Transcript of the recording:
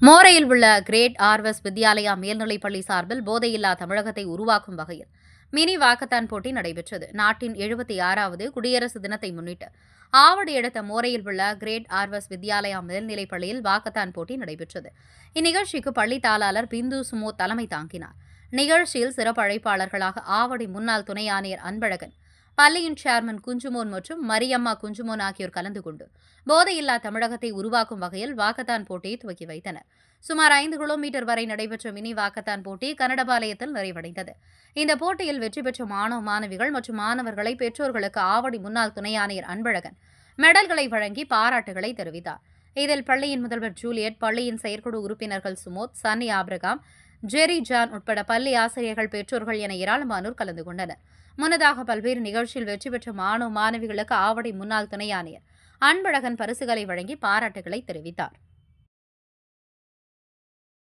மோரையில் உள்ள கிரேட் ஆர்வஸ் வித்யாலயா மேல்நிலைப்பள்ளி சார்பில் போதையில்லா தமிழகத்தை உருவாக்கும் வகையில் மினி வாக்கத்தான் போட்டி நடைபெற்றது. நாட்டின் 76வது குடியரசு தினத்தை முன்னிட்டு ஆவடி அடுத்த மோரையில் உள்ள கிரேட் ஆர்வஸ் வித்யாலயா மேல்நிலைப்பள்ளியில் வாக்கத்தான் போட்டி நடைபெற்றது. இந்நிகழ்ச்சிக்கு பள்ளி தாளாளர் பிந்து சுமோ தலைமை தாங்கினார். நிகழ்ச்சியில் சிறப்பு அழைப்பாளர்களாக ஆவடி முன்னாள் துணை ஆணையர் அன்பழகன், பள்ளியின் சேர்மன் குஞ்சுமோன் மற்றும் மரியம்மா குஞ்சுமோன் ஆகியோர் கலந்து கொண்டு போதையில்லா தமிழகத்தை உருவாக்கும் வகையில் வாக்கத்தான் போட்டியை துவக்கி வைத்தனர். சுமார் 5 கிலோமீட்டர் வரை நடைபெற்ற மினி வாக்கத்தான் போட்டி கனடபாளையத்தில் நிறைவடைந்தது. இந்த போட்டியில் வெற்றி பெற்ற மாணவ மாணவிகள் மற்றும் மாணவர்களை பெற்றோர்களுக்கு ஆவடி முன்னாள் துணை ஆணையர் அன்பழகன் மெடல்களை வழங்கி பாராட்டுகளை தெரிவித்தார். இதில் பள்ளியின் முதல்வர் ஜூலியட், பள்ளியின் செயற்குழு உறுப்பினர்கள் சுமோத், சன்னி ஆபிரகாம், ஜெரி ஜான் உட்பட பள்ளி ஆசிரியர்கள், பெற்றோர்கள் என ஏராளமானோர் கலந்து கொண்டனர். முன்னதாக பல்வேறு நிகழ்ச்சியில் வெற்றி பெற்ற மாணவ மாணவிகளுக்கு ஆவடி முன்னாள் துணை ஆணையர் அன்பழகன் பரிசுகளை வழங்கி பாராட்டுகளை தெரிவித்தார்.